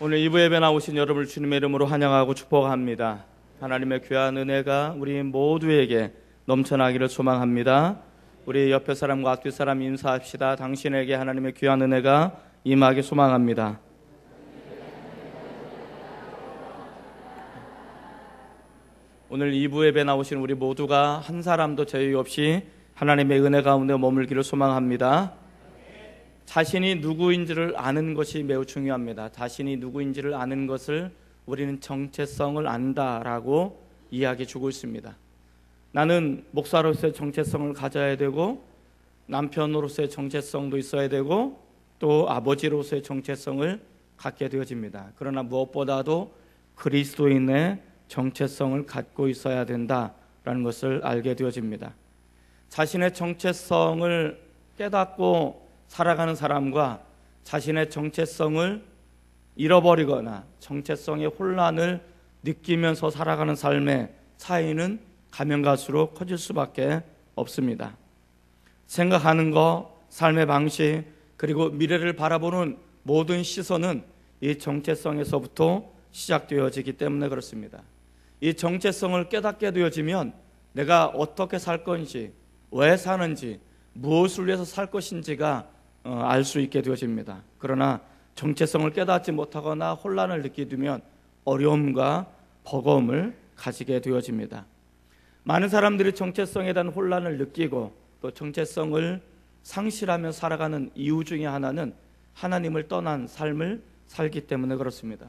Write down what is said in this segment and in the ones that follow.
오늘 2부 예배 나오신 여러분을 주님의 이름으로 환영하고 축복합니다. 하나님의 귀한 은혜가 우리 모두에게 넘쳐나기를 소망합니다. 우리 옆에 사람과 앞뒤 사람 인사합시다. 당신에게 하나님의 귀한 은혜가 임하기 소망합니다. 오늘 2부 예배 나오신 우리 모두가 한 사람도 제의 없이 하나님의 은혜 가운데 머물기를 소망합니다. 자신이 누구인지를 아는 것이 매우 중요합니다. 자신이 누구인지를 아는 것을 우리는 정체성을 안다라고 이야기해 주고 있습니다. 나는 목사로서의 정체성을 가져야 되고, 남편으로서의 정체성도 있어야 되고, 또 아버지로서의 정체성을 갖게 되어집니다. 그러나 무엇보다도 그리스도인의 정체성을 갖고 있어야 된다라는 것을 알게 되어집니다. 자신의 정체성을 깨닫고 살아가는 사람과 자신의 정체성을 잃어버리거나 정체성의 혼란을 느끼면서 살아가는 삶의 차이는 가면 갈수록 커질 수밖에 없습니다. 생각하는 것, 삶의 방식, 그리고 미래를 바라보는 모든 시선은 이 정체성에서부터 시작되어지기 때문에 그렇습니다. 이 정체성을 깨닫게 되어지면 내가 어떻게 살 건지, 왜 사는지, 무엇을 위해서 살 것인지가 알 수 있게 되어집니다. 그러나 정체성을 깨닫지 못하거나 혼란을 느끼게 되면 어려움과 버거움을 가지게 되어집니다. 많은 사람들이 정체성에 대한 혼란을 느끼고 또 정체성을 상실하며 살아가는 이유 중에 하나는 하나님을 떠난 삶을 살기 때문에 그렇습니다.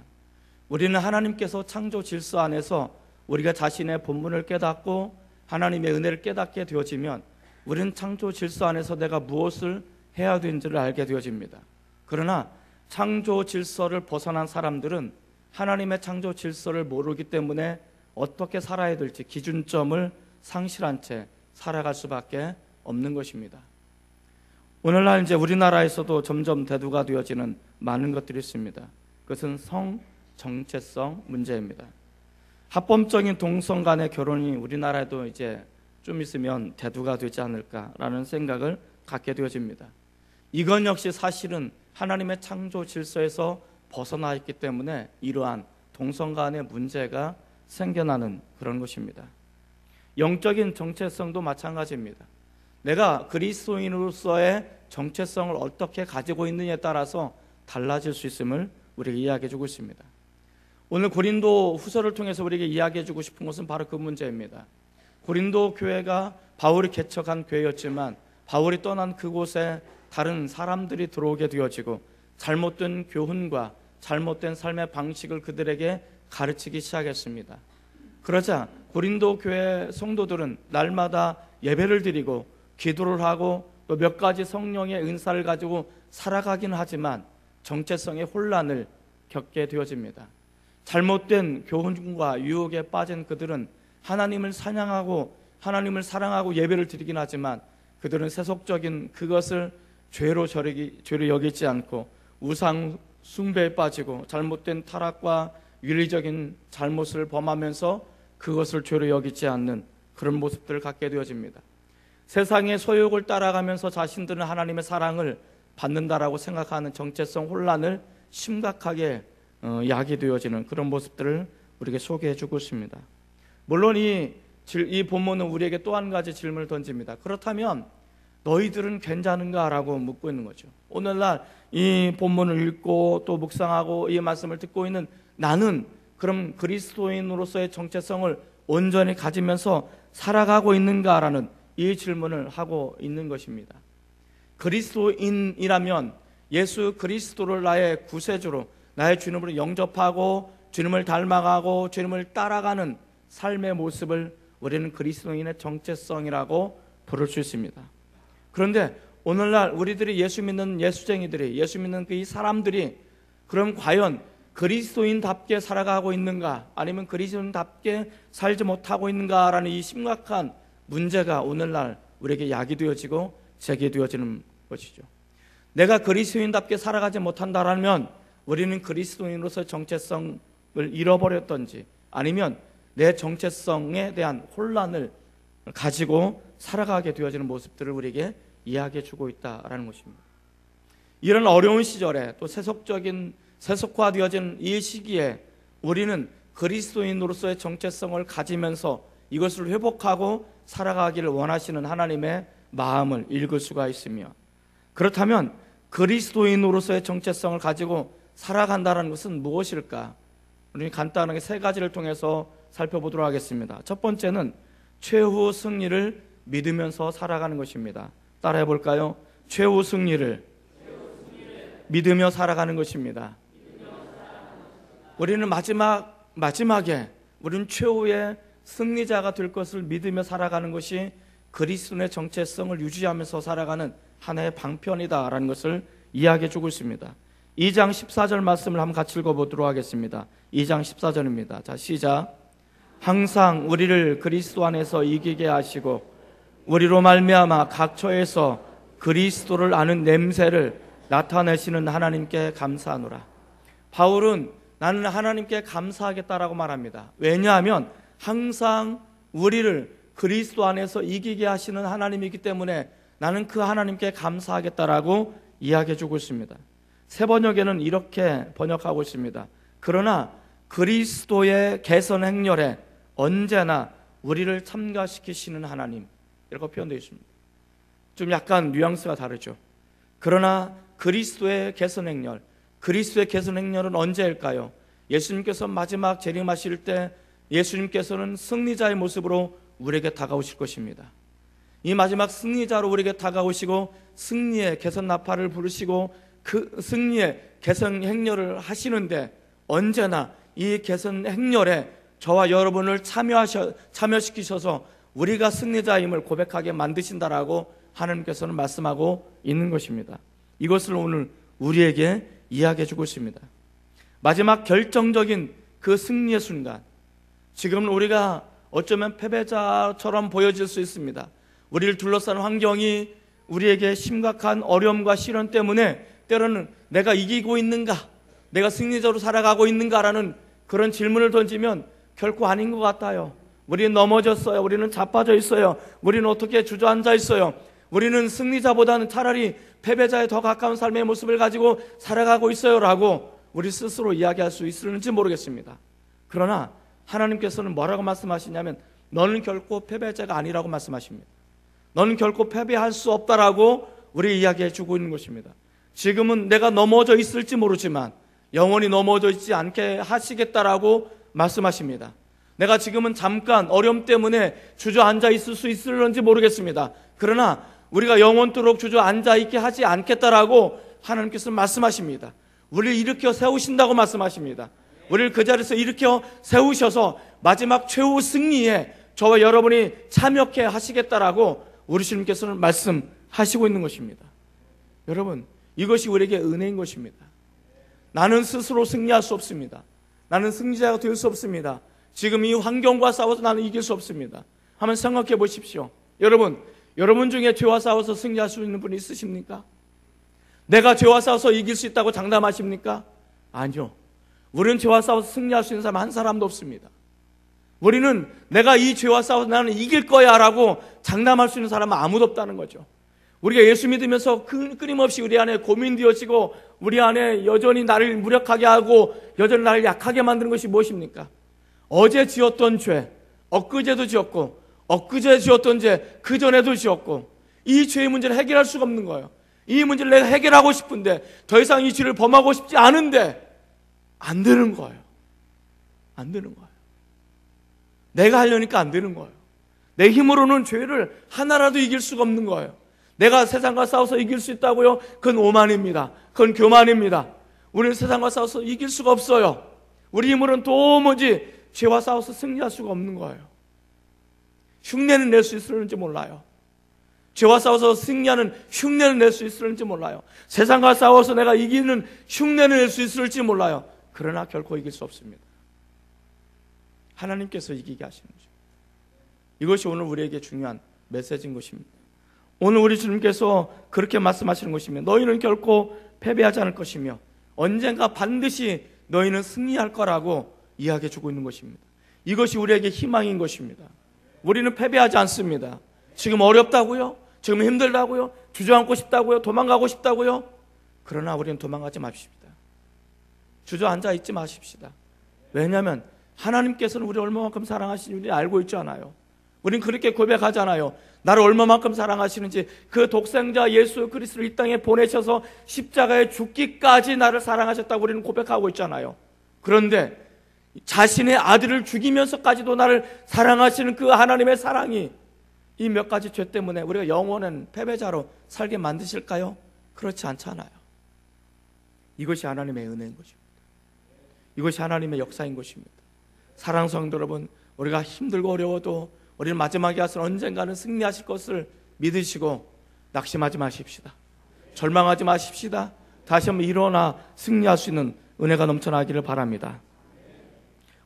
우리는 하나님께서 창조 질서 안에서 우리가 자신의 본분을 깨닫고 하나님의 은혜를 깨닫게 되어지면 우리는 창조 질서 안에서 내가 무엇을 해야 되는지를 알게 되어집니다. 그러나 창조 질서를 벗어난 사람들은 하나님의 창조 질서를 모르기 때문에 어떻게 살아야 될지 기준점을 상실한 채 살아갈 수밖에 없는 것입니다. 오늘날 이제 우리나라에서도 점점 대두가 되어지는 많은 것들이 있습니다. 그것은 성 정체성 문제입니다. 합법적인 동성 간의 결혼이 우리나라에도 이제 좀 있으면 대두가 되지 않을까라는 생각을 갖게 되어집니다. 이건 역시 사실은 하나님의 창조 질서에서 벗어나 있기 때문에 이러한 동성 간의 문제가 생겨나는 그런 것입니다. 영적인 정체성도 마찬가지입니다. 내가 그리스도인으로서의 정체성을 어떻게 가지고 있느냐에 따라서 달라질 수 있음을 우리에게 이야기해 주고 있습니다. 오늘 고린도 후서를 통해서 우리에게 이야기해 주고 싶은 것은 바로 그 문제입니다. 고린도 교회가 바울이 개척한 교회였지만 바울이 떠난 그곳에 다른 사람들이 들어오게 되어지고 잘못된 교훈과 잘못된 삶의 방식을 그들에게 가르치기 시작했습니다. 그러자 고린도 교회 성도들은 날마다 예배를 드리고 기도를 하고 또 몇 가지 성령의 은사를 가지고 살아가긴 하지만 정체성의 혼란을 겪게 되어집니다. 잘못된 교훈과 유혹에 빠진 그들은 하나님을 찬양하고 하나님을 사랑하고 예배를 드리긴 하지만 그들은 세속적인 그것을 죄로 여기지 않고 우상 숭배에 빠지고 잘못된 타락과 윤리적인 잘못을 범하면서 그것을 죄로 여기지 않는 그런 모습들을 갖게 되어집니다. 세상의 소욕을 따라가면서 자신들은 하나님의 사랑을 받는다라고 생각하는 정체성 혼란을 심각하게 야기되어지는 그런 모습들을 우리에게 소개해주고 있습니다. 물론 이 본문은 우리에게 또 한 가지 질문을 던집니다. 그렇다면 너희들은 괜찮은가라고 묻고 있는 거죠. 오늘날 이 본문을 읽고 또 묵상하고 이 말씀을 듣고 있는 나는 그럼 그리스도인으로서의 정체성을 온전히 가지면서 살아가고 있는가라는 이 질문을 하고 있는 것입니다. 그리스도인이라면 예수 그리스도를 나의 구세주로 나의 주님으로 영접하고 주님을 닮아가고 주님을 따라가는 삶의 모습을 우리는 그리스도인의 정체성이라고 부를 수 있습니다. 그런데 오늘날 우리들이 예수 믿는 예수쟁이들이 예수 믿는 그 이 사람들이 그럼 과연 그리스도인답게 살아가고 있는가 아니면 그리스도인답게 살지 못하고 있는가라는 이 심각한 문제가 오늘날 우리에게 야기되어지고 제기되어지는 것이죠. 내가 그리스도인답게 살아가지 못한다라면 우리는 그리스도인으로서 정체성을 잃어버렸던지 아니면 내 정체성에 대한 혼란을 가지고 살아가게 되어지는 모습들을 우리에게 이야기해 주고 있다라는 것입니다. 이런 어려운 시절에 또 세속적인 세속화되어진 이 시기에 우리는 그리스도인으로서의 정체성을 가지면서 이것을 회복하고 살아가기를 원하시는 하나님의 마음을 읽을 수가 있으며, 그렇다면 그리스도인으로서의 정체성을 가지고 살아간다는 것은 무엇일까? 우리 간단하게 세 가지를 통해서 살펴보도록 하겠습니다. 첫 번째는 최후 승리를 믿으면서 살아가는 것입니다. 따라해 볼까요? 최후 승리를 믿으며 살아가는 것입니다. 우리는 마지막에 우리는 최후의 승리자가 될 것을 믿으며 살아가는 것이 그리스도의 정체성을 유지하면서 살아가는 하나의 방편이다라는 것을 이야기해 주고 있습니다. 2장 14절 말씀을 한번 같이 읽어보도록 하겠습니다. 2장 14절입니다. 자, 시작. 항상 우리를 그리스도 안에서 이기게 하시고 우리로 말미암아 각 처에서 그리스도를 아는 냄새를 나타내시는 하나님께 감사하노라. 바울은 나는 하나님께 감사하겠다라고 말합니다. 왜냐하면 항상 우리를 그리스도 안에서 이기게 하시는 하나님이기 때문에 나는 그 하나님께 감사하겠다라고 이야기해 주고 있습니다. 새 번역에는 이렇게 번역하고 있습니다. 그러나 그리스도의 개선 행렬에 언제나 우리를 참가시키시는 하나님, 이렇게 표현되어 있습니다. 좀 약간 뉘앙스가 다르죠. 그러나 그리스도의 개선 행렬, 그리스도의 개선 행렬은 언제일까요? 예수님께서 마지막 재림하실 때 예수님께서는 승리자의 모습으로 우리에게 다가오실 것입니다. 이 마지막 승리자로 우리에게 다가오시고 승리의 개선 나팔을 부르시고 그 승리의 개선 행렬을 하시는데, 언제나 이 개선 행렬에 저와 여러분을 참여시키셔서 우리가 승리자임을 고백하게 만드신다라고 하나님께서는 말씀하고 있는 것입니다. 이것을 오늘 우리에게 이야기해 주고 있습니다. 마지막 결정적인 그 승리의 순간, 지금 우리가 어쩌면 패배자처럼 보여질 수 있습니다. 우리를 둘러싼 환경이 우리에게 심각한 어려움과 시련 때문에 때로는 내가 이기고 있는가, 내가 승리자로 살아가고 있는가라는 그런 질문을 던지면 결코 아닌 것 같아요. 우리는 넘어졌어요. 우리는 자빠져 있어요. 우리는 어떻게 주저앉아 있어요. 우리는 승리자보다는 차라리 패배자에 더 가까운 삶의 모습을 가지고 살아가고 있어요 라고 우리 스스로 이야기할 수 있을지 모르겠습니다. 그러나 하나님께서는 뭐라고 말씀하시냐면 너는 결코 패배자가 아니라고 말씀하십니다. 너는 결코 패배할 수 없다라고 우리 이야기해 주고 있는 것입니다. 지금은 내가 넘어져 있을지 모르지만 영원히 넘어져 있지 않게 하시겠다라고 말씀하십니다. 내가 지금은 잠깐 어려움 때문에 주저앉아 있을 수 있을런지 모르겠습니다. 그러나 우리가 영원토록 주저앉아 있게 하지 않겠다라고 하나님께서 말씀하십니다. 우리를 일으켜 세우신다고 말씀하십니다. 우리를 그 자리에서 일으켜 세우셔서 마지막 최후 승리에 저와 여러분이 참여케 하시겠다라고 우리 주님께서는 말씀하시고 있는 것입니다. 여러분, 이것이 우리에게 은혜인 것입니다. 나는 스스로 승리할 수 없습니다. 나는 승리자가 될 수 없습니다. 지금 이 환경과 싸워서 나는 이길 수 없습니다. 한번 생각해 보십시오. 여러분 중에 죄와 싸워서 승리할 수 있는 분이 있으십니까? 내가 죄와 싸워서 이길 수 있다고 장담하십니까? 아니요. 우리는 죄와 싸워서 승리할 수 있는 사람 한 사람도 없습니다. 우리는 내가 이 죄와 싸워서 나는 이길 거야 라고 장담할 수 있는 사람은 아무도 없다는 거죠. 우리가 예수 믿으면서 끊임없이 우리 안에 고민되어지고 우리 안에 여전히 나를 무력하게 하고 여전히 나를 약하게 만드는 것이 무엇입니까? 어제 지었던 죄, 엊그제도 지었고 엊그제 지었던 죄, 그전에도 지었고 이 죄의 문제를 해결할 수가 없는 거예요. 이 문제를 내가 해결하고 싶은데 더 이상 이 죄를 범하고 싶지 않은데 안 되는 거예요. 안 되는 거예요. 내가 하려니까 안 되는 거예요. 내 힘으로는 죄를 하나라도 이길 수가 없는 거예요. 내가 세상과 싸워서 이길 수 있다고요? 그건 오만입니다. 그건 교만입니다. 우리는 세상과 싸워서 이길 수가 없어요. 우리 힘으로는 도무지 죄와 싸워서 승리할 수가 없는 거예요. 흉내는 낼 수 있을지 몰라요. 죄와 싸워서 승리하는 흉내는 낼 수 있을지 몰라요. 세상과 싸워서 내가 이기는 흉내는 낼 수 있을지 몰라요. 그러나 결코 이길 수 없습니다. 하나님께서 이기게 하시는 거죠. 이것이 오늘 우리에게 중요한 메시지인 것입니다. 오늘 우리 주님께서 그렇게 말씀하시는 것이며 너희는 결코 패배하지 않을 것이며 언젠가 반드시 너희는 승리할 거라고 이야기해 주고 있는 것입니다. 이것이 우리에게 희망인 것입니다. 우리는 패배하지 않습니다. 지금 어렵다고요? 지금 힘들다고요? 주저앉고 싶다고요? 도망가고 싶다고요? 그러나 우리는 도망가지 맙시다. 주저앉아 있지 마십시다. 왜냐하면 하나님께서는 우리를 얼마만큼 사랑하시는지 알고 있잖아요. 우린 그렇게 고백하잖아요. 나를 얼마만큼 사랑하시는지, 그 독생자 예수 그리스도를 이 땅에 보내셔서 십자가에 죽기까지 나를 사랑하셨다고 우리는 고백하고 있잖아요. 그런데 자신의 아들을 죽이면서까지도 나를 사랑하시는 그 하나님의 사랑이 이 몇 가지 죄 때문에 우리가 영원한 패배자로 살게 만드실까요? 그렇지 않잖아요. 이것이 하나님의 은혜인 것입니다. 이것이 하나님의 역사인 것입니다. 사랑하는 성도 여러분, 우리가 힘들고 어려워도 우리는 마지막에 가서 언젠가는 승리하실 것을 믿으시고 낙심하지 마십시다. 절망하지 마십시다. 다시 한번 일어나 승리할 수 있는 은혜가 넘쳐나기를 바랍니다.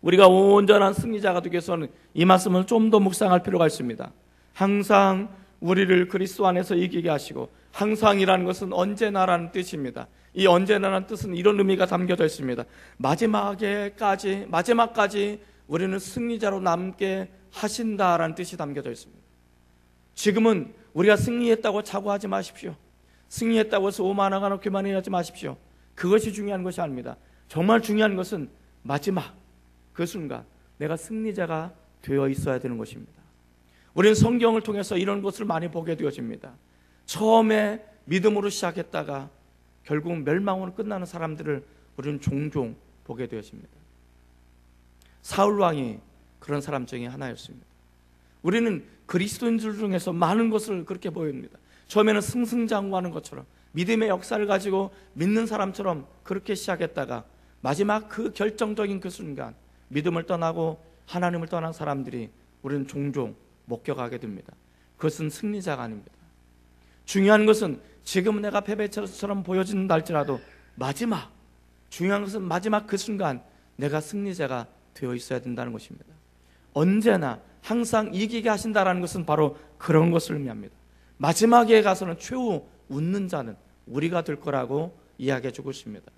우리가 온전한 승리자가 되기 위해서는 이 말씀을 좀 더 묵상할 필요가 있습니다. 항상 우리를 그리스도 안에서 이기게 하시고, 항상이라는 것은 언제나라는 뜻입니다. 이 언제나라는 뜻은 이런 의미가 담겨져 있습니다. 마지막까지 우리는 승리자로 남게 하신다라는 뜻이 담겨져 있습니다. 지금은 우리가 승리했다고 자고하지 마십시오. 승리했다고 해서 오만하거나 교만하지 마십시오. 그것이 중요한 것이 아닙니다. 정말 중요한 것은 마지막 그 순간 내가 승리자가 되어 있어야 되는 것입니다. 우리는 성경을 통해서 이런 것을 많이 보게 되어집니다. 처음에 믿음으로 시작했다가 결국 멸망으로 끝나는 사람들을 우리는 종종 보게 되어집니다. 사울 왕이 그런 사람 중에 하나였습니다. 우리는 그리스도인들 중에서 많은 것을 그렇게 보입니다. 처음에는 승승장구하는 것처럼 믿음의 역사를 가지고 믿는 사람처럼 그렇게 시작했다가 마지막 그 결정적인 그 순간 믿음을 떠나고 하나님을 떠난 사람들이 우리는 종종 목격하게 됩니다. 그것은 승리자가 아닙니다. 중요한 것은 지금 내가 패배처럼 보여진다 할지라도 중요한 것은 마지막 그 순간 내가 승리자가 되어 있어야 된다는 것입니다. 언제나 항상 이기게 하신다는 것은 바로 그런 것을 의미합니다. 마지막에 가서는 최후 웃는 자는 우리가 될 거라고 이야기해 주고 있습니다.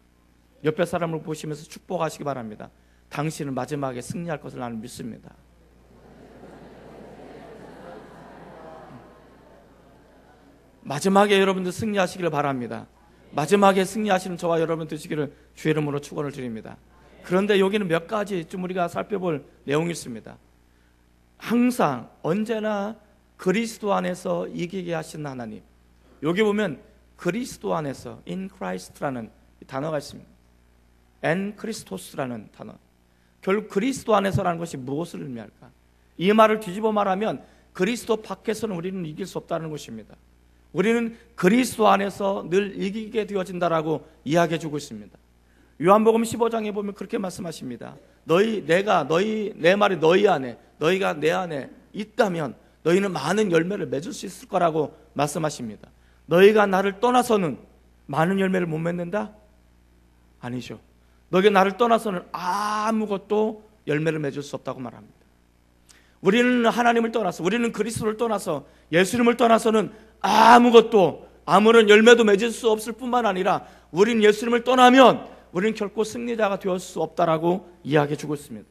옆에 사람을 보시면서 축복하시기 바랍니다. 당신은 마지막에 승리할 것을 나는 믿습니다. 마지막에 여러분들 승리하시기를 바랍니다. 마지막에 승리하시는 저와 여러분 되시기를 주의 이름으로 축원을 드립니다. 그런데 여기는 몇 가지 좀 우리가 살펴볼 내용이 있습니다. 항상 언제나 그리스도 안에서 이기게 하신 하나님. 여기 보면 그리스도 안에서 in Christ라는 단어가 있습니다. en Christos라는 단어. 결국 그리스도 안에서라는 것이 무엇을 의미할까? 이 말을 뒤집어 말하면 그리스도 밖에서는 우리는 이길 수 없다는 것입니다. 우리는 그리스도 안에서 늘 이기게 되어진다라고 이야기해 주고 있습니다. 요한복음 15장에 보면 그렇게 말씀하십니다. 내 말이 너희 안에, 너희가 내 안에 있다면 너희는 많은 열매를 맺을 수 있을 거라고 말씀하십니다. 너희가 나를 떠나서는 많은 열매를 못 맺는다? 아니죠. 너희가 나를 떠나서는 아무것도 열매를 맺을 수 없다고 말합니다. 우리는 하나님을 떠나서, 우리는 그리스도를 떠나서, 예수님을 떠나서는 아무것도, 아무런 열매도 맺을 수 없을 뿐만 아니라 우리는 예수님을 떠나면 우리는 결코 승리자가 되었을 수 없다라고 이야기해 주고 있습니다.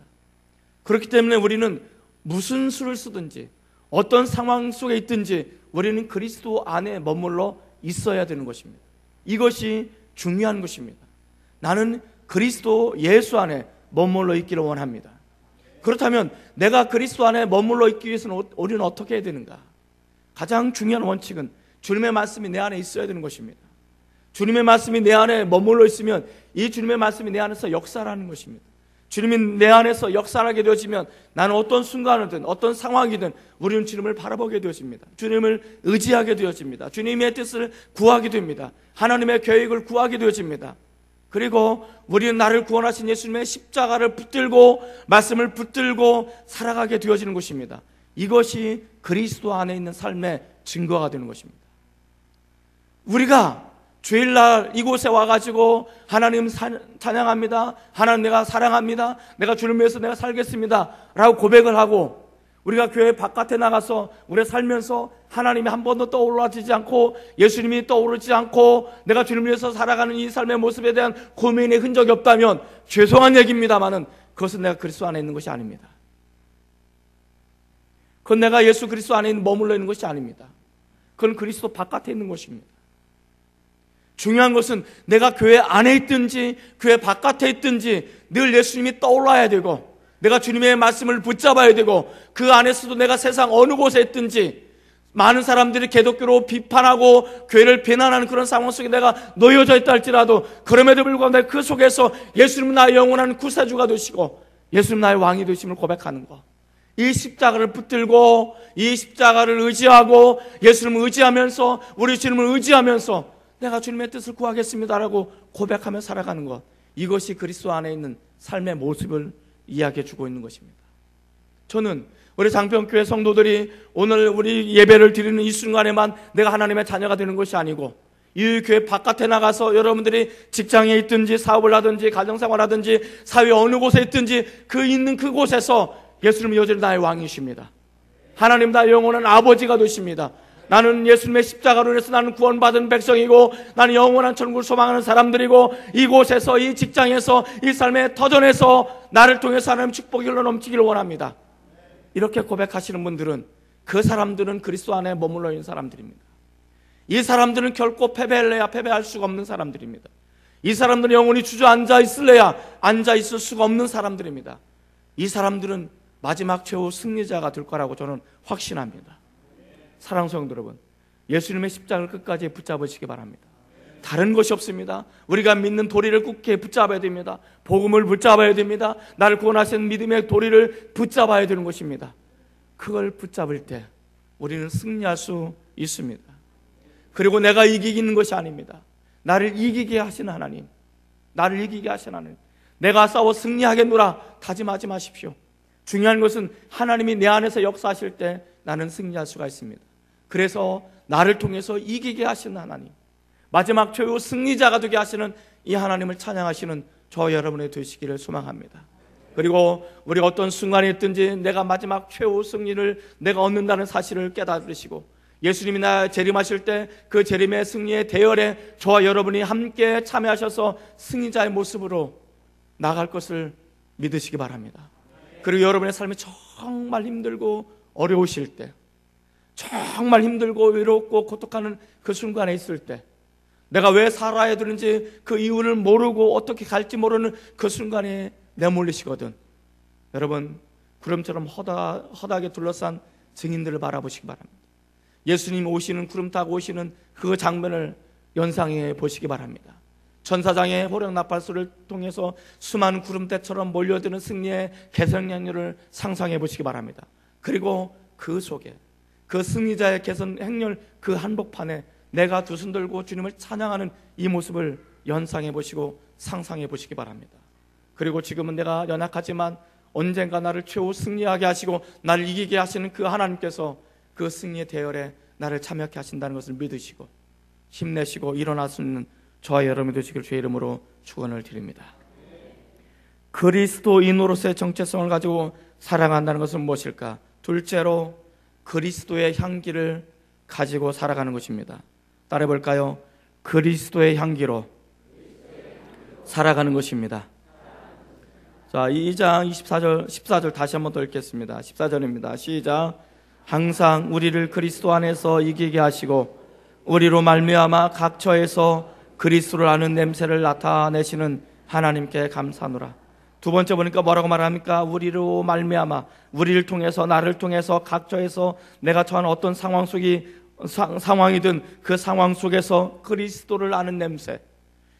그렇기 때문에 우리는 무슨 수를 쓰든지 어떤 상황 속에 있든지 우리는 그리스도 안에 머물러 있어야 되는 것입니다. 이것이 중요한 것입니다. 나는 그리스도 예수 안에 머물러 있기를 원합니다. 그렇다면 내가 그리스도 안에 머물러 있기 위해서는 우리는 어떻게 해야 되는가? 가장 중요한 원칙은 주님의 말씀이 내 안에 있어야 되는 것입니다. 주님의 말씀이 내 안에 머물러 있으면 이 주님의 말씀이 내 안에서 역사하는 것입니다. 주님이 내 안에서 역사하게 되어지면 나는 어떤 순간이든 어떤 상황이든 우리는 주님을 바라보게 되어집니다. 주님을 의지하게 되어집니다. 주님의 뜻을 구하게 됩니다. 하나님의 계획을 구하게 되어집니다. 그리고 우리는 나를 구원하신 예수님의 십자가를 붙들고 말씀을 붙들고 살아가게 되어지는 것입니다. 이것이 그리스도 안에 있는 삶의 증거가 되는 것입니다. 우리가 주일날 이곳에 와가지고 하나님 찬양합니다. 하나님 내가 사랑합니다. 내가 주님을 위해서 내가 살겠습니다 라고 고백을 하고 우리가 교회 바깥에 나가서 우리 살면서 하나님이 한 번도 떠올라지지 않고 예수님이 떠오르지 않고 내가 주님을 위해서 살아가는 이 삶의 모습에 대한 고민의 흔적이 없다면 죄송한 얘기입니다만은 그것은 내가 그리스도 안에 있는 것이 아닙니다. 그건 내가 예수 그리스도 안에 머물러 있는 것이 아닙니다. 그건 그리스도 바깥에 있는 것입니다. 중요한 것은 내가 교회 안에 있든지 교회 바깥에 있든지 늘 예수님이 떠올라야 되고, 내가 주님의 말씀을 붙잡아야 되고, 그 안에서도 내가 세상 어느 곳에 있든지 많은 사람들이 기독교로 비판하고 교회를 비난하는 그런 상황 속에 내가 놓여져 있다 할지라도, 그럼에도 불구하고 내가 그 속에서 예수님 나의 영원한 구세주가 되시고 예수님 나의 왕이 되심을 고백하는 것, 이 십자가를 붙들고 이 십자가를 의지하고 예수님을 의지하면서, 우리 주님을 의지하면서 내가 주님의 뜻을 구하겠습니다라고 고백하며 살아가는 것, 이것이 그리스도 안에 있는 삶의 모습을 이야기해 주고 있는 것입니다. 저는 우리 장평교회 성도들이 오늘 우리 예배를 드리는 이 순간에만 내가 하나님의 자녀가 되는 것이 아니고, 이 교회 바깥에 나가서 여러분들이 직장에 있든지 사업을 하든지 가정생활 하든지 사회 어느 곳에 있든지 그 있는 그곳에서 예수님은 여전히 나의 왕이십니다. 하나님 나의 영원한 아버지가 되십니다. 나는 예수님의 십자가로 인해서 나는 구원받은 백성이고, 나는 영원한 천국을 소망하는 사람들이고, 이곳에서, 이 직장에서, 이 삶의 터전에서 나를 통해서 하나님 축복이 흘러 넘치기를 원합니다. 이렇게 고백하시는 분들은, 그 사람들은 그리스도 안에 머물러 있는 사람들입니다. 이 사람들은 결코 패배할 수가 없는 사람들입니다. 이 사람들은 영원히 주저앉아 있을래야 앉아 있을 수가 없는 사람들입니다. 이 사람들은 마지막 최후 승리자가 될 거라고 저는 확신합니다. 사랑하는 성도 여러분, 예수님의 십자가를 끝까지 붙잡으시기 바랍니다. 다른 것이 없습니다. 우리가 믿는 도리를 굳게 붙잡아야 됩니다. 복음을 붙잡아야 됩니다. 나를 구원하신 믿음의 도리를 붙잡아야 되는 것입니다. 그걸 붙잡을 때 우리는 승리할 수 있습니다. 그리고 내가 이기는 것이 아닙니다. 나를 이기게 하신 하나님, 나를 이기게 하신 하나님, 내가 싸워 승리하겠노라 다짐하지 마십시오. 중요한 것은 하나님이 내 안에서 역사하실 때 나는 승리할 수가 있습니다. 그래서 나를 통해서 이기게 하시는 하나님, 마지막 최후 승리자가 되게 하시는 이 하나님을 찬양하시는 저 여러분의 되시기를 소망합니다. 그리고 우리 어떤 순간에 있든지 내가 마지막 최후 승리를 내가 얻는다는 사실을 깨달으시고, 예수님이 나 재림하실 때 그 재림의 승리의 대열에 저와 여러분이 함께 참여하셔서 승리자의 모습으로 나갈 것을 믿으시기 바랍니다. 그리고 여러분의 삶이 정말 힘들고 어려우실 때, 정말 힘들고 외롭고 고통하는 그 순간에 있을 때, 내가 왜 살아야 되는지 그 이유를 모르고 어떻게 갈지 모르는 그 순간에 내몰리시거든, 여러분 구름처럼 허다하게 둘러싼 증인들을 바라보시기 바랍니다. 예수님 오시는, 구름 타고 오시는 그 장면을 연상해 보시기 바랍니다. 천사장의 호령나팔소를 통해서 수많은 구름대처럼 몰려드는 승리의 개선행렬을 상상해 보시기 바랍니다. 그리고 그 속에 그 승리자의 개선 행렬 그 한복판에 내가 두 손 들고 주님을 찬양하는 이 모습을 연상해 보시고 상상해 보시기 바랍니다. 그리고 지금은 내가 연약하지만 언젠가 나를 최후 승리하게 하시고 나를 이기게 하시는 그 하나님께서 그 승리의 대열에 나를 참여케 하신다는 것을 믿으시고 힘내시고 일어날 수 있는 저와 여러분이 되시길 주의 이름으로 축원을 드립니다. 그리스도인으로서의 정체성을 가지고 살아간다는 것은 무엇일까? 둘째로 그리스도의 향기를 가지고 살아가는 것입니다. 따라해 볼까요? 그리스도의 향기로 살아가는 것입니다. 자, 2장 14절 다시 한번 더 읽겠습니다. 14절입니다. 시작. 항상 우리를 그리스도 안에서 이기게 하시고 우리로 말미암아 각 처에서 그리스도를 아는 냄새를 나타내시는 하나님께 감사하노라. 두 번째 보니까 뭐라고 말합니까? 우리로 말미암아, 우리를 통해서, 나를 통해서 각 처에서 내가 처한 어떤 상황이든 그 상황 속에서 그리스도를 아는 냄새,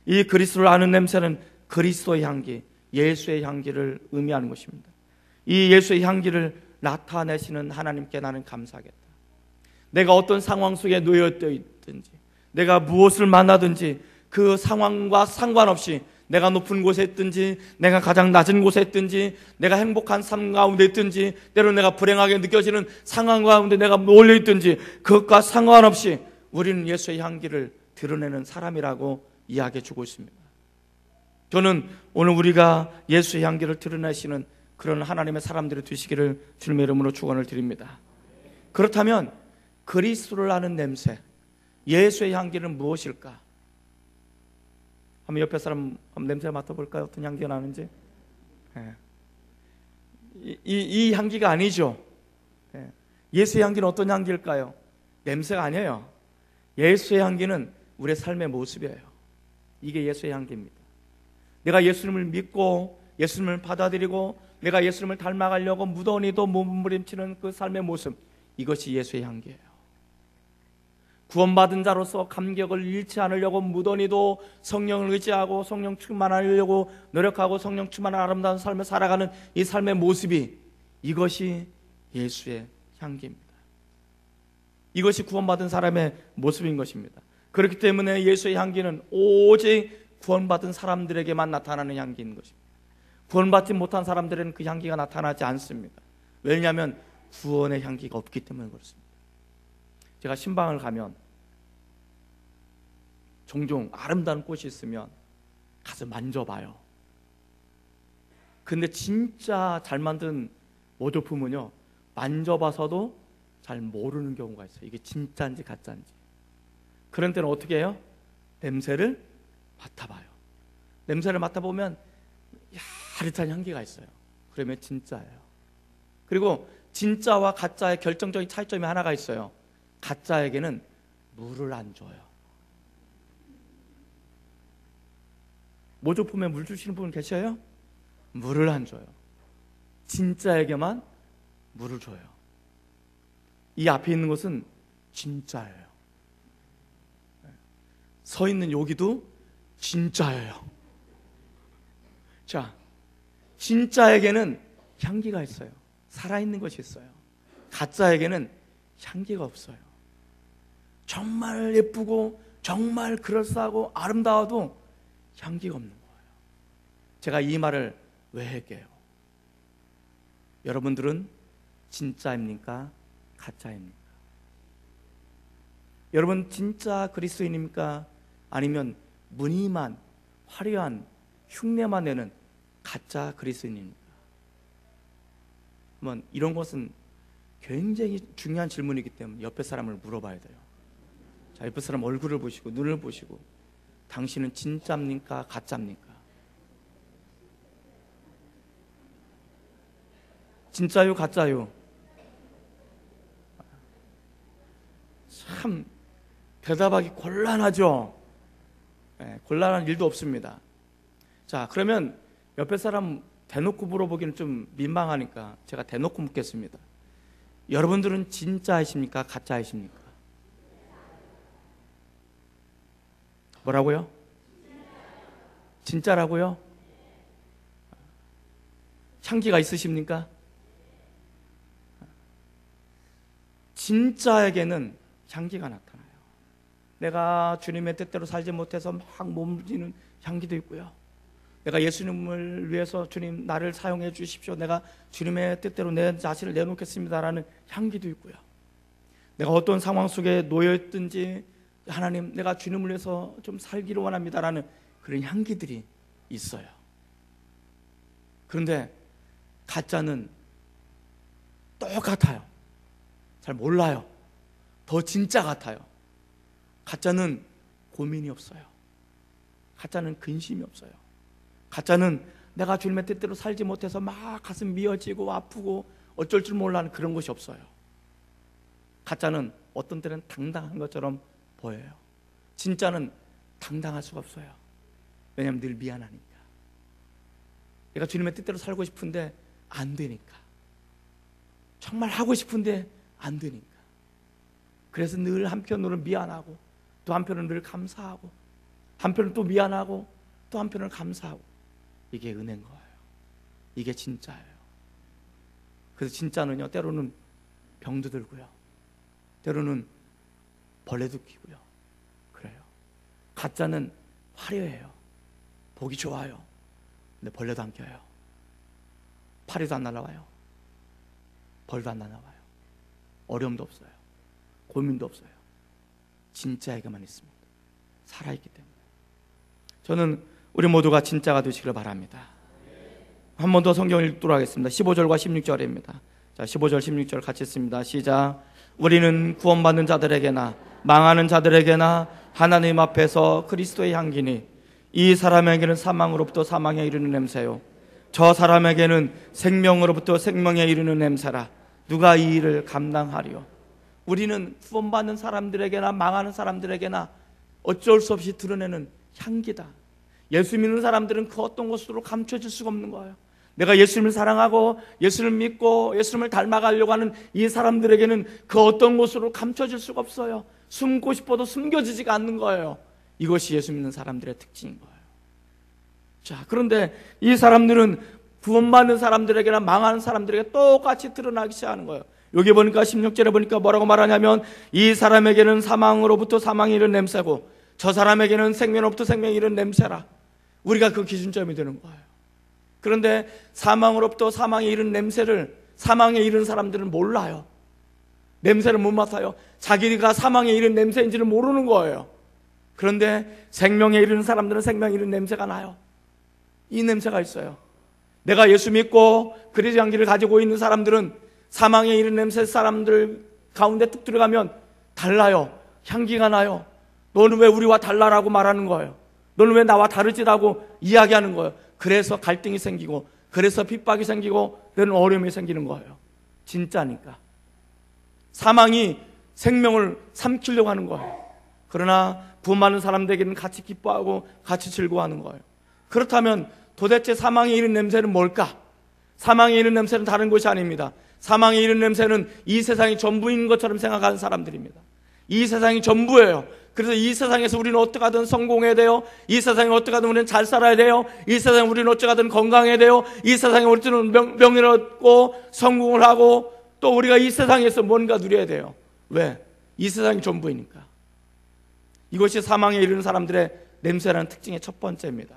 이 그리스도를 아는 냄새는 그리스도의 향기, 예수의 향기를 의미하는 것입니다. 이 예수의 향기를 나타내시는 하나님께 나는 감사하겠다. 내가 어떤 상황 속에 놓여 있든지, 내가 무엇을 만나든지 그 상황과 상관없이 내가 높은 곳에 있든지 내가 가장 낮은 곳에 있든지 내가 행복한 삶 가운데 있든지 때로는 내가 불행하게 느껴지는 상황 가운데 내가 몰려 있든지 그것과 상관없이 우리는 예수의 향기를 드러내는 사람이라고 이야기해 주고 있습니다. 저는 오늘 우리가 예수의 향기를 드러내시는 그런 하나님의 사람들이 되시기를 주님의 이름으로 축원을 드립니다. 그렇다면 그리스도를 아는 냄새, 예수의 향기는 무엇일까? 한번 옆에 사람 한번 냄새 맡아볼까요? 어떤 향기가 나는지. 이 향기가 아니죠. 예수의 향기는 어떤 향기일까요? 냄새가 아니에요. 예수의 향기는 우리의 삶의 모습이에요. 이게 예수의 향기입니다. 내가 예수님을 믿고 예수님을 받아들이고 내가 예수님을 닮아가려고 무던히도 몸부림치는 그 삶의 모습, 이것이 예수의 향기예요. 구원받은 자로서 감격을 잃지 않으려고 무던히도 성령을 의지하고 성령 충만하려고 노력하고 성령 충만한 아름다운 삶을 살아가는 이 삶의 모습이, 이것이 예수의 향기입니다. 이것이 구원받은 사람의 모습인 것입니다. 그렇기 때문에 예수의 향기는 오직 구원받은 사람들에게만 나타나는 향기인 것입니다. 구원받지 못한 사람들에게는 그 향기가 나타나지 않습니다. 왜냐하면 구원의 향기가 없기 때문에 그렇습니다. 제가 신방을 가면 종종 아름다운 꽃이 있으면 가서 만져봐요. 근데 진짜 잘 만든 모조품은요, 만져봐서도 잘 모르는 경우가 있어요. 이게 진짜인지 가짜인지. 그런 때는 어떻게 해요? 냄새를 맡아봐요. 냄새를 맡아보면 야릇한 향기가 있어요. 그러면 진짜예요. 그리고 진짜와 가짜의 결정적인 차이점이 하나가 있어요. 가짜에게는 물을 안 줘요. 모조품에 물 주시는 분 계셔요? 물을 안 줘요. 진짜에게만 물을 줘요. 이 앞에 있는 것은 진짜예요. 서 있는 여기도 진짜예요. 자, 진짜에게는 향기가 있어요. 살아있는 것이 있어요. 가짜에게는 향기가 없어요. 정말 예쁘고 정말 그럴싸하고 아름다워도 향기가 없는 거예요. 제가 이 말을 왜 할게요? 여러분들은 진짜입니까? 가짜입니까? 여러분 진짜 그리스도인입니까? 아니면 무늬만 화려한 흉내만 내는 가짜 그리스도인입니까? 한번 이런 것은 굉장히 중요한 질문이기 때문에 옆에 사람을 물어봐야 돼요. 자, 옆에 사람 얼굴을 보시고 눈을 보시고, 당신은 진짜입니까? 가짜입니까? 진짜요? 가짜요? 참 대답하기 곤란하죠. 네, 곤란한 일도 없습니다. 자, 그러면 옆에 사람 대놓고 물어보기는 좀 민망하니까 제가 대놓고 묻겠습니다. 여러분들은 진짜이십니까? 가짜이십니까? 뭐라고요? 진짜라고요? 향기가 있으십니까? 진짜에게는 향기가 나타나요. 내가 주님의 뜻대로 살지 못해서 막 몸부리는 향기도 있고요. 내가 예수님을 위해서 주님 나를 사용해 주십시오, 내가 주님의 뜻대로 내 자신을 내놓겠습니다라는 향기도 있고요. 내가 어떤 상황 속에 놓여 있든지 하나님 내가 주님을 위해서 좀 살기를 원합니다라는 그런 향기들이 있어요. 그런데 가짜는 똑같아요. 잘 몰라요. 더 진짜 같아요. 가짜는 고민이 없어요. 가짜는 근심이 없어요. 가짜는 내가 주님의 뜻대로 살지 못해서 막 가슴 미어지고 아프고 어쩔 줄 몰라하는 그런 것이 없어요. 가짜는 어떤 때는 당당한 것처럼 보여요. 진짜는 당당할 수가 없어요. 왜냐하면 늘 미안하니까. 내가 주님의 뜻대로 살고 싶은데 안 되니까. 정말 하고 싶은데 안 되니까. 그래서 늘 한편으로는 미안하고 또 한편으로는 늘 감사하고 한편으로는 또 미안하고 또 한편으로는 감사하고. 이게 은혜인 거예요. 이게 진짜예요. 그래서 진짜는요, 때로는 병도 들고요, 때로는 벌레도 끼고요, 그래요. 가짜는 화려해요. 보기 좋아요. 근데 벌레도 안 껴요. 파리도 안 날아와요. 벌도 안 날아와요. 어려움도 없어요. 고민도 없어요. 진짜에게만 있습니다. 살아있기 때문에. 저는 우리 모두가 진짜가 되시길 바랍니다. 한 번 더 성경을 읽도록 하겠습니다. 15절과 16절입니다. 자, 15절 16절 같이 읽습니다. 시작. 우리는 구원받는 자들에게나 망하는 자들에게나 하나님 앞에서 그리스도의 향기니 이 사람에게는 사망으로부터 사망에 이르는 냄새요, 저 사람에게는 생명으로부터 생명에 이르는 냄새라. 누가 이 일을 감당하리요? 우리는 구원받는 사람들에게나 망하는 사람들에게나 어쩔 수 없이 드러내는 향기다. 예수 믿는 사람들은 그 어떤 것으로 감춰질 수가 없는 거예요. 내가 예수님을 사랑하고 예수를 믿고 예수님을 닮아가려고 하는 이 사람들에게는 그 어떤 것으로 감춰질 수가 없어요. 숨고 싶어도 숨겨지지가 않는 거예요. 이것이 예수 믿는 사람들의 특징인 거예요. 자, 그런데 이 사람들은 구원받는 사람들에게나 망하는 사람들에게 똑같이 드러나기 시작하는 거예요. 여기 보니까 16절에 보니까 뭐라고 말하냐면 이 사람에게는 사망으로부터 사망이 이른 냄새고 저 사람에게는 생명으로부터 생명이 이른 냄새라. 우리가 그 기준점이 되는 거예요. 그런데 사망으로부터 사망이 이른 냄새를 사망에 이른 사람들은 몰라요. 냄새를 못 맡아요. 자기가 사망에 이른 냄새인지를 모르는 거예요. 그런데 생명에 이르는 사람들은 생명에 이른 냄새가 나요. 이 냄새가 있어요. 내가 예수 믿고 그리스도 향기를 가지고 있는 사람들은 사망에 이른 냄새 사람들 가운데 뚝 들어가면 달라요. 향기가 나요. 너는 왜 우리와 달라라고 말하는 거예요. 너는 왜 나와 다르지라고 이야기하는 거예요. 그래서 갈등이 생기고 그래서 핍박이 생기고 그런 어려움이 생기는 거예요. 진짜니까. 사망이 생명을 삼키려고 하는 거예요. 그러나 구원받는 사람들에게는 같이 기뻐하고 같이 즐거워하는 거예요. 그렇다면 도대체 사망에 이른 냄새는 뭘까? 사망에 이른 냄새는 다른 것이 아닙니다. 사망에 이른 냄새는 이 세상이 전부인 것처럼 생각하는 사람들입니다. 이 세상이 전부예요. 그래서 이 세상에서 우리는 어떻게 하든 성공해야 돼요. 이 세상에 어떻게 하든 우리는 잘 살아야 돼요. 이 세상에 우리는 어떻게 하든 건강해야 돼요. 이 세상에 우리는 명예를 얻고 성공을 하고 또 우리가 이 세상에서 뭔가 누려야 돼요. 왜? 이 세상이 전부이니까. 이것이 사망에 이르는 사람들의 냄새라는 특징의 첫 번째입니다.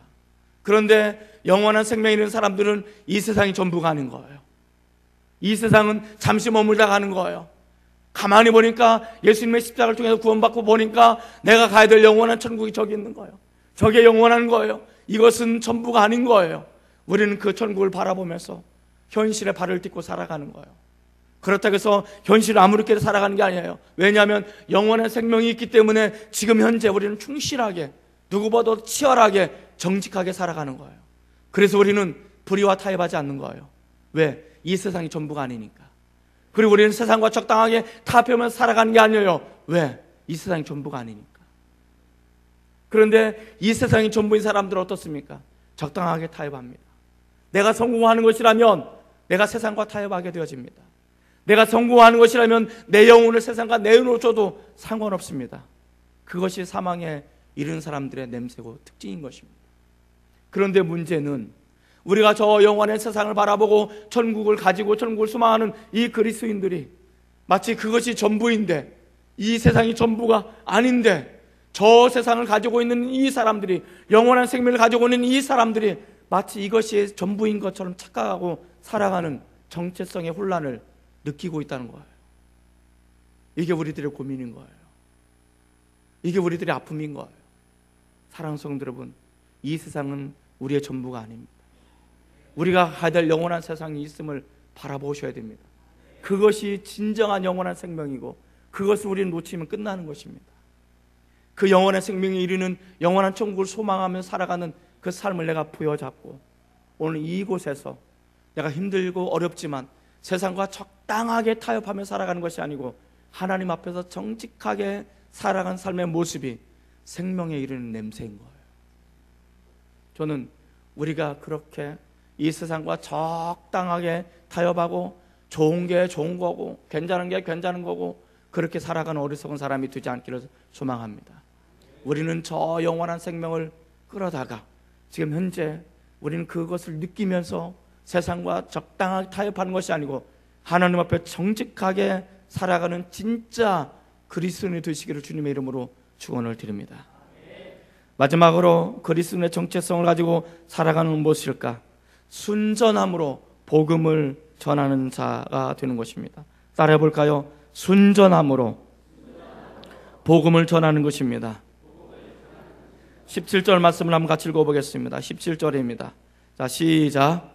그런데 영원한 생명에 이르는 사람들은 이 세상이 전부가 아닌 거예요. 이 세상은 잠시 머물다 가는 거예요. 가만히 보니까 예수님의 십자가를 통해서 구원받고 보니까 내가 가야 될 영원한 천국이 저기 있는 거예요. 저게 영원한 거예요. 이것은 전부가 아닌 거예요. 우리는 그 천국을 바라보면서 현실에 발을 딛고 살아가는 거예요. 그렇다고 해서 현실을 아무렇게 살아가는 게 아니에요. 왜냐하면 영원한 생명이 있기 때문에 지금 현재 우리는 충실하게 누구보다도 치열하게 정직하게 살아가는 거예요. 그래서 우리는 불의와 타협하지 않는 거예요. 왜? 이 세상이 전부가 아니니까. 그리고 우리는 세상과 적당하게 타협하면서 살아가는 게 아니에요. 왜? 이 세상이 전부가 아니니까. 그런데 이 세상이 전부인 사람들은 어떻습니까? 적당하게 타협합니다. 내가 성공하는 것이라면 내가 세상과 타협하게 되어집니다. 내가 성공하는 것이라면 내 영혼을 세상과 내어놓아줘도 상관없습니다. 그것이 사망에 이른 사람들의 냄새고 특징인 것입니다. 그런데 문제는 우리가 저 영원한 세상을 바라보고 천국을 가지고 천국을 소망하는 이 그리스도인들이 마치 그것이 전부인데 이 세상이 전부가 아닌데 저 세상을 가지고 있는 이 사람들이 영원한 생명을 가지고 있는 이 사람들이 마치 이것이 전부인 것처럼 착각하고 살아가는 정체성의 혼란을 느끼고 있다는 거예요. 이게 우리들의 고민인 거예요. 이게 우리들의 아픔인 거예요. 사랑하는 성도 여러분, 이 세상은 우리의 전부가 아닙니다. 우리가 가야 될 영원한 세상이 있음을 바라보셔야 됩니다. 그것이 진정한 영원한 생명이고 그것을 우리는 놓치면 끝나는 것입니다. 그 영원한 생명에 이르는 영원한 천국을 소망하며 살아가는 그 삶을 내가 부여잡고 오늘 이곳에서 내가 힘들고 어렵지만 세상과 적당하게 타협하며 살아가는 것이 아니고 하나님 앞에서 정직하게 살아가는 삶의 모습이 생명에 이르는 냄새인 거예요. 저는 우리가 그렇게 이 세상과 적당하게 타협하고 좋은 게 좋은 거고 괜찮은 게 괜찮은 거고 그렇게 살아가는 어리석은 사람이 되지 않기를 소망합니다. 우리는 저 영원한 생명을 끌어다가 지금 현재 우리는 그것을 느끼면서 세상과 적당하게 타협하는 것이 아니고 하나님 앞에 정직하게 살아가는 진짜 그리스도인이 되시기를 주님의 이름으로 축원을 드립니다. 마지막으로 그리스도인의 정체성을 가지고 살아가는 무엇일까? 순전함으로 복음을 전하는 자가 되는 것입니다. 따라해 볼까요? 순전함으로 복음을 전하는 것입니다. 17절 말씀을 한번 같이 읽어보겠습니다. 17절입니다. 자, 시작.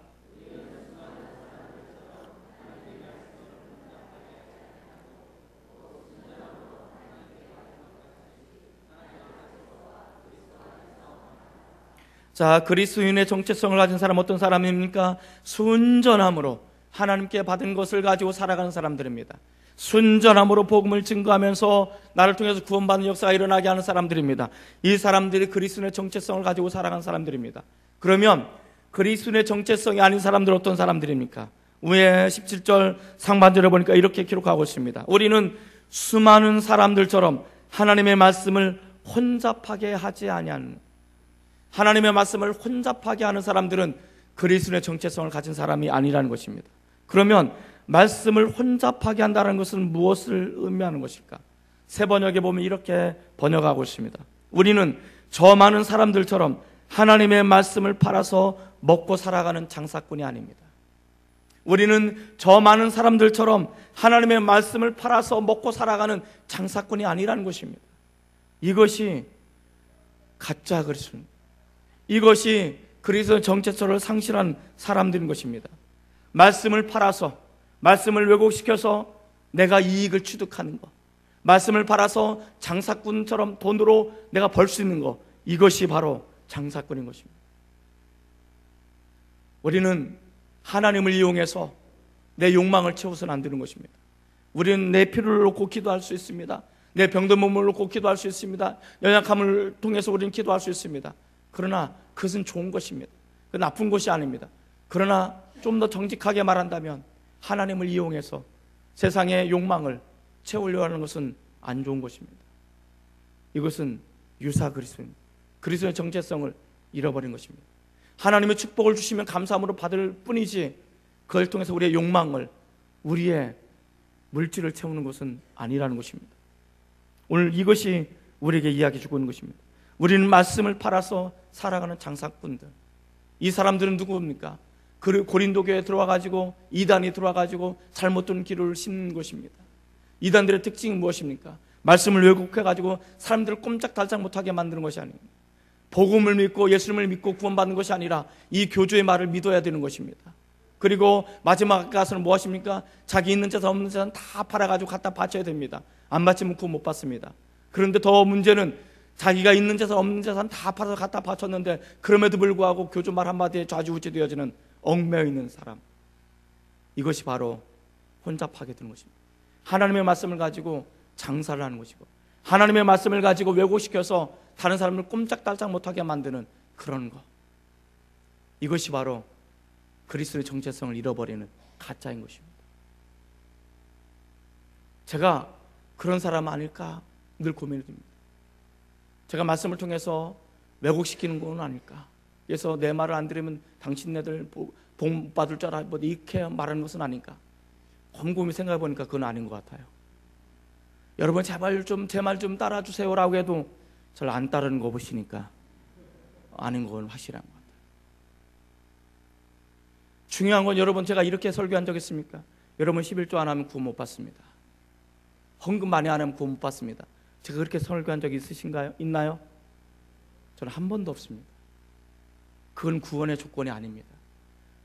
자, 그리스도인의 정체성을 가진 사람 어떤 사람입니까? 순전함으로 하나님께 받은 것을 가지고 살아가는 사람들입니다. 순전함으로 복음을 증거하면서 나를 통해서 구원받는 역사가 일어나게 하는 사람들입니다. 이 사람들이 그리스도의 정체성을 가지고 살아가는 사람들입니다. 그러면 그리스도의 정체성이 아닌 사람들은 어떤 사람들입니까? 위에 17절 상반절에 보니까 이렇게 기록하고 있습니다. 우리는 수많은 사람들처럼 하나님의 말씀을 혼잡하게 하지 아니하는, 하나님의 말씀을 혼잡하게 하는 사람들은 그리스도의 정체성을 가진 사람이 아니라는 것입니다. 그러면 말씀을 혼잡하게 한다는 것은 무엇을 의미하는 것일까? 새 번역에 보면 이렇게 번역하고 있습니다. 우리는 저 많은 사람들처럼 하나님의 말씀을 팔아서 먹고 살아가는 장사꾼이 아닙니다. 우리는 저 많은 사람들처럼 하나님의 말씀을 팔아서 먹고 살아가는 장사꾼이 아니라는 것입니다. 이것이 가짜 그리스도입니다. 이것이 그리스도의 정체성을 상실한 사람들인 것입니다. 말씀을 팔아서, 말씀을 왜곡시켜서 내가 이익을 취득하는 것, 말씀을 팔아서 장사꾼처럼 돈으로 내가 벌 수 있는 것, 이것이 바로 장사꾼인 것입니다. 우리는 하나님을 이용해서 내 욕망을 채워서는 안 되는 것입니다. 우리는 내 필요를 놓고 기도할 수 있습니다. 내 병든 몸을 놓고 기도할 수 있습니다. 연약함을 통해서 우리는 기도할 수 있습니다. 그러나 그것은 좋은 것입니다. 그건 나쁜 것이 아닙니다. 그러나 좀 더 정직하게 말한다면 하나님을 이용해서 세상의 욕망을 채우려고 하는 것은 안 좋은 것입니다. 이것은 유사 그리스도입니다. 그리스도의 정체성을 잃어버린 것입니다. 하나님의 축복을 주시면 감사함으로 받을 뿐이지 그걸 통해서 우리의 욕망을, 우리의 물질을 채우는 것은 아니라는 것입니다. 오늘 이것이 우리에게 이야기해 주고 있는 것입니다. 우리는 말씀을 팔아서 살아가는 장사꾼들. 이 사람들은 누구입니까? 고린도 교회에 들어와가지고 이단이 들어와가지고 잘못 된 기류를 심는 것입니다. 이단들의 특징이 무엇입니까? 말씀을 왜곡해가지고 사람들을 꼼짝달싹 못하게 만드는 것이 아닙니다. 복음을 믿고 예수님을 믿고 구원받는 것이 아니라 이 교주의 말을 믿어야 되는 것입니다. 그리고 마지막 가서는 무엇입니까? 자기 있는 재산 없는 재산 다 팔아가지고 갖다 바쳐야 됩니다. 안 바치면 구원 못 받습니다. 그런데 더 문제는 자기가 있는 재산 없는 재산 다 팔아서 갖다 바쳤는데 그럼에도 불구하고 교주 말 한마디에 좌지우지 되어지는 얽매여 있는 사람, 이것이 바로 혼잡하게 되는 것입니다. 하나님의 말씀을 가지고 장사를 하는 것이고 하나님의 말씀을 가지고 왜곡시켜서 다른 사람을 꼼짝달싹 못하게 만드는 그런 것, 이것이 바로 그리스도의 정체성을 잃어버리는 가짜인 것입니다. 제가 그런 사람 아닐까 늘 고민이 됩니다. 제가 말씀을 통해서 왜곡시키는 건 아닐까? 그래서 내 말을 안 들으면 당신네들 복 못 받을 줄 알아, 뭐 이렇게 말하는 것은 아닌가? 곰곰이 생각해 보니까 그건 아닌 것 같아요. 여러분 제발 좀 제 말 좀 따라주세요라고 해도 잘 안 따르는 거 보시니까 아닌 건 확실한 것 같아요. 중요한 건 여러분, 제가 이렇게 설교한 적 있습니까? 여러분 11조 안 하면 구원 못 받습니다. 헌금 많이 안 하면 구원 못 받습니다. 제가 그렇게 설교한 적이 있으신가요? 있나요? 저는 한 번도 없습니다. 그건 구원의 조건이 아닙니다.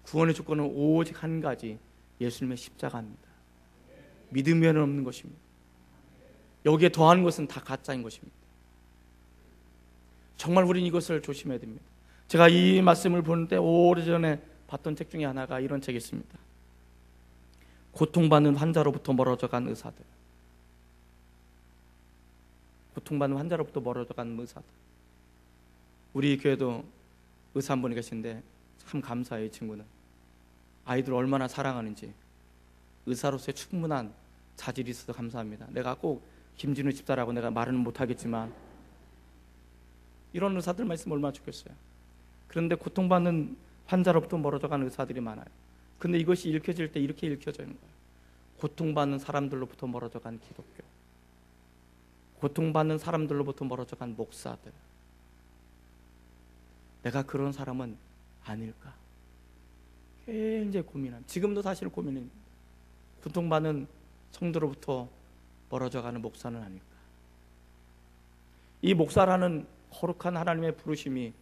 구원의 조건은 오직 한 가지, 예수님의 십자가입니다. 믿으면 없는 것입니다. 여기에 더한 것은 다 가짜인 것입니다. 정말 우리는 이것을 조심해야 됩니다. 제가 이 말씀을 보는데 오래전에 봤던 책 중에 하나가 이런 책이 있습니다. 고통받는 환자로부터 멀어져간 의사들. 고통받는 환자로부터 멀어져간 의사들. 우리 교회도 의사 한 분이 계신데 참 감사해요. 이 친구는 아이들을 얼마나 사랑하는지, 의사로서의 충분한 자질이 있어서 감사합니다. 내가 꼭 김진우 집사라고 내가 말은 못하겠지만 이런 의사들만 있으면 얼마나 좋겠어요. 그런데 고통받는 환자로부터 멀어져가는 의사들이 많아요. 근데 이것이 읽혀질 때 이렇게 읽혀지는 거예요. 고통받는 사람들로부터 멀어져간 기독교, 고통받는 사람들로부터 멀어져간 목사들. 내가 그런 사람은 아닐까? 굉장히 고민합니다. 지금도 사실 고민입니다. 고통받는 성도로부터 멀어져가는 목사는 아닐까? 이 목사라는 거룩한 하나님의 부르심이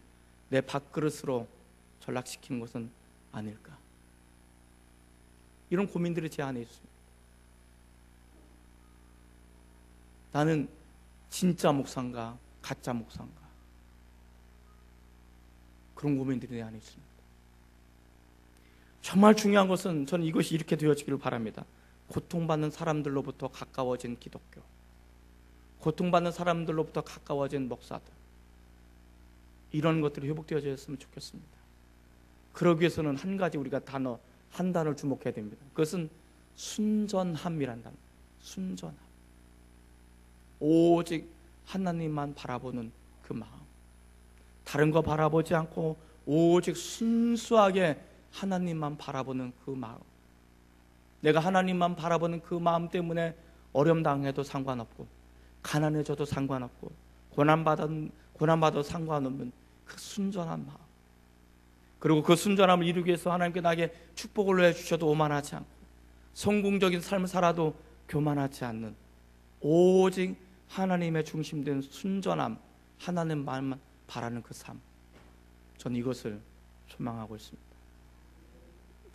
내 밥그릇으로 전락시키는 것은 아닐까? 이런 고민들이 제 안에 있습니다. 나는 진짜 목사인가 가짜 목사인가, 그런 고민들이 내 안에 있습니다. 정말 중요한 것은 저는 이것이 이렇게 되어지기를 바랍니다. 고통받는 사람들로부터 가까워진 기독교, 고통받는 사람들로부터 가까워진 목사들, 이런 것들이 회복되어졌으면 좋겠습니다. 그러기 위해서는 한 가지 우리가 한 단어를 주목해야 됩니다. 그것은 순전함이란 단어. 순전함. 오직 하나님만 바라보는 그 마음, 다른 거 바라보지 않고 오직 순수하게 하나님만 바라보는 그 마음. 내가 하나님만 바라보는 그 마음 때문에 어려움 당해도 상관없고, 가난해져도 상관없고, 고난받아도 상관없는 그 순전한 마음. 그리고 그 순전함을 이루기 위해서 하나님께 나에게 축복을 해주셔도 오만하지 않고, 성공적인 삶을 살아도 교만하지 않는, 오직 하나님의 중심된 순전함, 하나님 말만 바라는 그 삶, 전 이것을 소망하고 있습니다.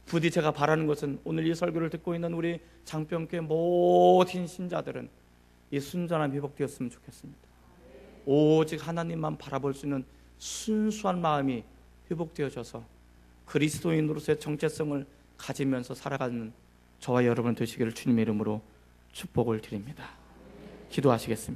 부디 제가 바라는 것은 오늘 이 설교를 듣고 있는 우리 장평교회 모든 신자들은 이 순전함이 회복되었으면 좋겠습니다. 오직 하나님만 바라볼 수 있는 순수한 마음이 회복되어져서 그리스도인으로서의 정체성을 가지면서 살아가는 저와 여러분 되시기를 주님의 이름으로 축복을 드립니다. 기도하시겠습니다.